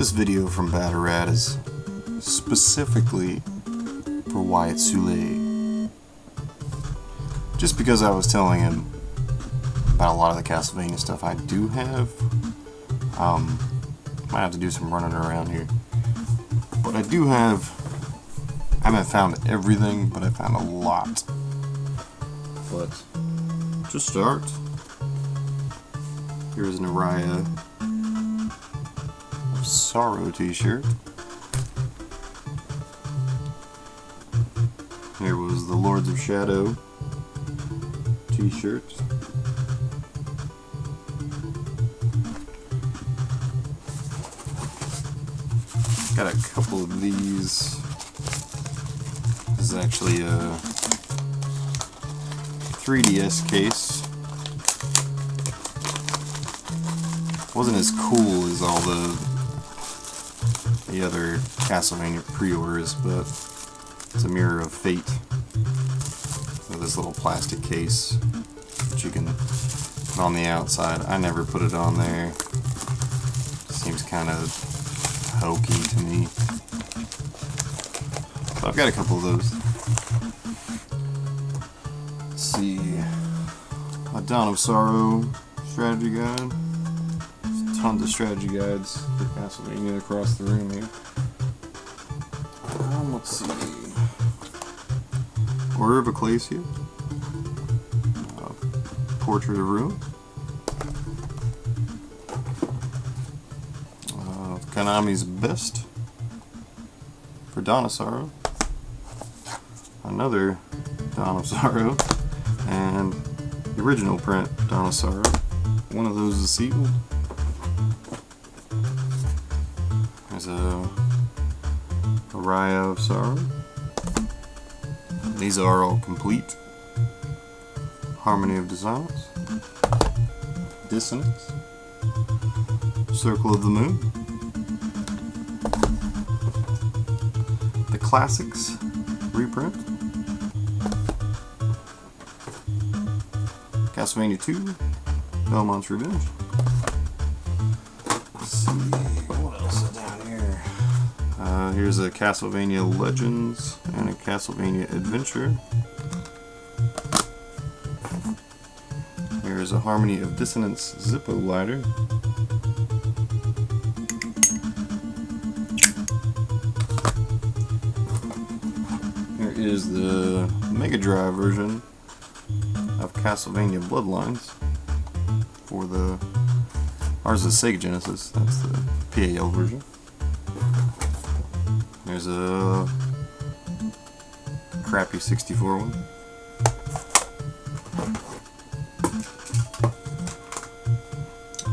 This video from BadorRad is specifically for Wyatt Sule. Just because I was telling him about a lot of the Castlevania stuff I do have. Might have to do some running around here. But I do have, I haven't found everything, but I found a lot. But to start, here's an Araya of Sorrow t-shirt. Here was the Lords of Shadow t-shirt. Got a couple of these. This is actually a 3DS case. Wasn't as cool as all the other Castlevania pre-orders, but it's a Mirror of Fate with this little plastic case that you can put on the outside. I never put it on there. Seems kind of hokey to me. So I've got a couple of those. Let's see. A Dawn of Sorrow strategy guide. There's tons of strategy guides for Castlevania across the room here. Let's see. Order of Ecclesia. Portrait of Ruin. Konami's Best for Dawn of Sorrow. Another Dawn of Sorrow. And the original print, Dawn of Sorrow. One of those is sealed. There's a Araya of Sorrow. These are all complete. Harmony of Dissonance. Dissonance. Circle of the Moon. The Classics reprint. Castlevania 2. Belmont's Revenge. Let's see what else is down here. Here's a Castlevania Legends and a Castlevania Adventure. Here's a Harmony of Dissonance Zippo lighter. Here is the Mega Drive version of Castlevania Bloodlines for the, ours is Sega Genesis, that's the PAL version. There's a crappy 64 one.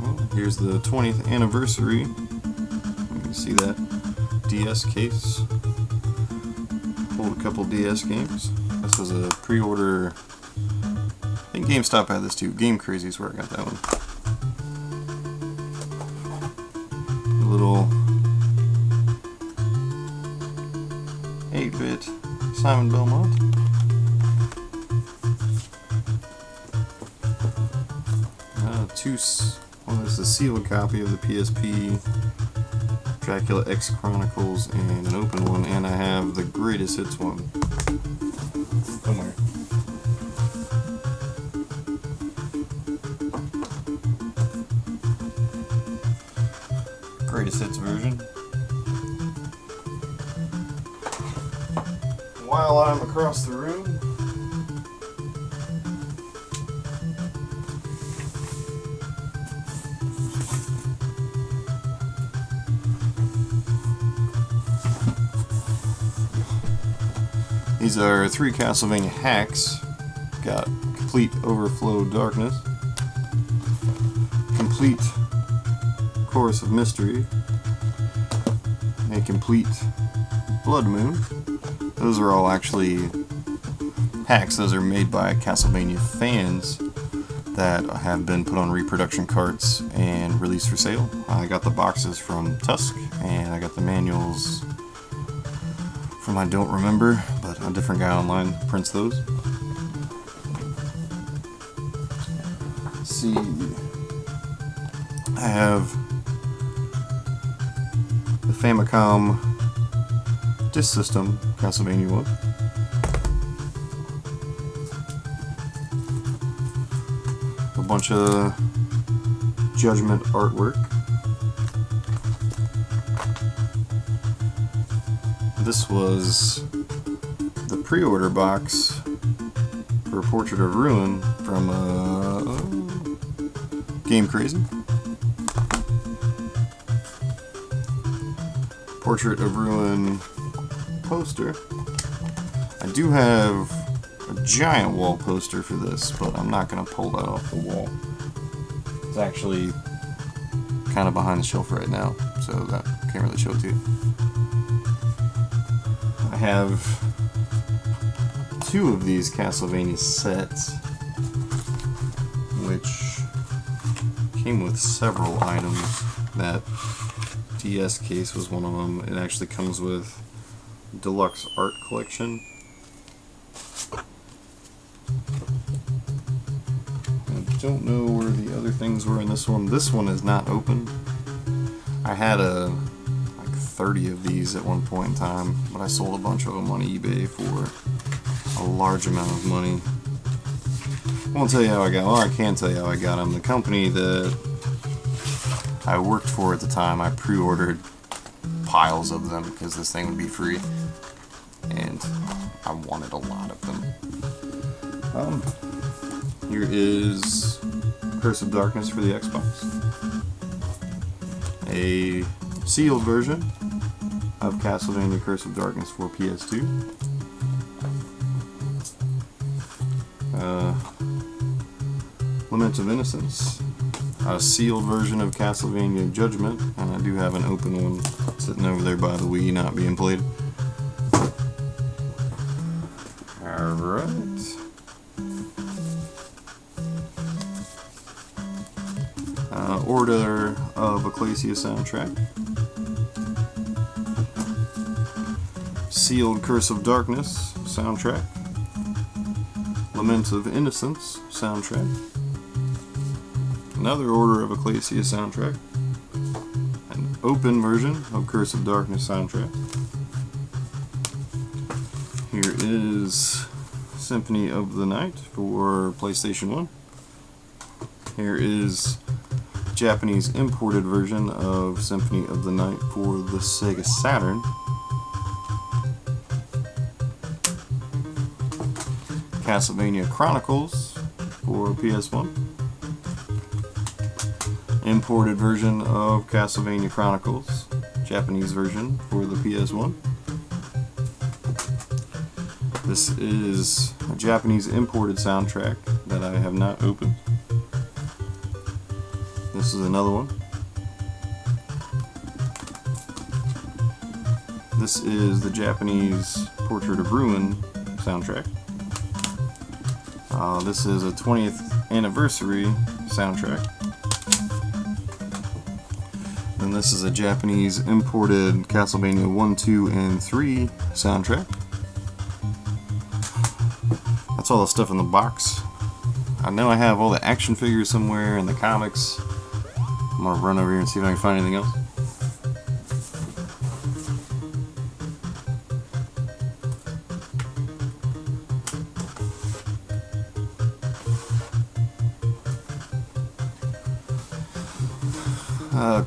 Well, here's the 20th anniversary. You can see that DS case. Hold a couple DS games. This was a pre-order. I think GameStop had this too. Game Crazy is where I got that one. A little 8-bit Simon Belmont. Well, this is a sealed copy of the PSP Dracula X Chronicles and an open one, and I have the Greatest Hits one somewhere. Greatest Hits version. While I'm across the room, these are 3 Castlevania hacks. Got Complete Overflow Darkness, Complete Chorus of Mystery, and Complete Blood Moon. Those are all actually hacks. Those are made by Castlevania fans that have been put on reproduction carts and released for sale. I got the boxes from Tusk, and I got the manuals from I don't remember, but a different guy online prints those. Let's see. I have the Famicom Disk System Castlevania 1. A bunch of Judgment artwork. This was the pre-order box for Portrait of Ruin from Game Crazy. Portrait of Ruin poster. I do have a giant wall poster for this, but I'm not going to pull that off the wall. It's actually kind of behind the shelf right now, so that can't really show it to you. I have 2 of these Castlevania sets, which came with several items. That DS case was one of them. It actually comes with deluxe art collection. I don't know where the other things were in this one. This one is not open. I had like 30 of these at one point in time, but I sold a bunch of them on eBay for a large amount of money. I won't tell you how I got. Well, I can tell you how I got them. The company that I worked for at the time, I pre-ordered piles of them because this thing would be free, and I wanted a lot of them. Here is Curse of Darkness for the Xbox. A sealed version of Castlevania Curse of Darkness for PS2. Lament of Innocence. A sealed version of Castlevania Judgment, and I do have an open one sitting over there by the Wii not being played. Alright. Order of Ecclesia soundtrack. Sealed Curse of Darkness soundtrack. Lament of Innocence soundtrack. Another Order of Ecclesia soundtrack. An open version of Curse of Darkness soundtrack. Here is Symphony of the Night for PlayStation 1. Here is Japanese imported version of Symphony of the Night for the Sega Saturn. Castlevania Chronicles for PS1. Imported version of Castlevania Chronicles, Japanese version for the PS1. This is a Japanese imported soundtrack that I have not opened. This is another one. This is the Japanese Portrait of Ruin soundtrack. This is a 20th anniversary soundtrack. And this is a Japanese imported Castlevania 1, 2, and 3 soundtrack. That's all the stuff in the box. I know I have all the action figures somewhere and the comics. I'm gonna run over here and see if I can find anything else.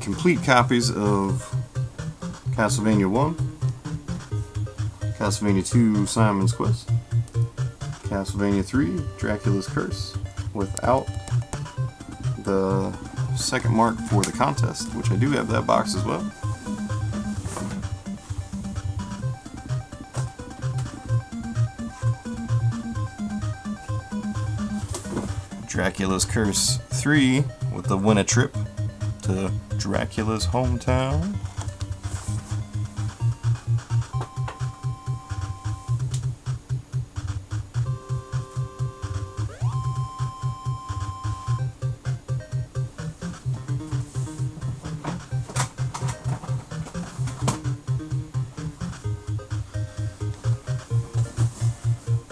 Complete copies of Castlevania 1, Castlevania 2 Simon's Quest, Castlevania 3 Dracula's Curse, without the second mark for the contest, which I do have that box as well. Dracula's Curse 3 with the win a trip to Dracula's hometown.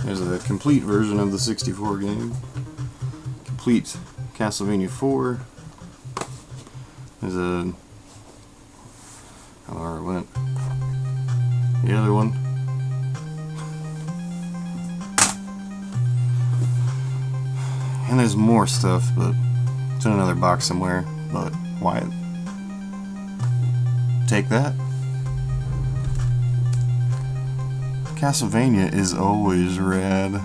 There's a complete version of the 64 game. Complete Castlevania 4. There's a... Where are it went. The other one. And there's more stuff, but it's in another box somewhere. But Wyatt, take that. Castlevania is always rad.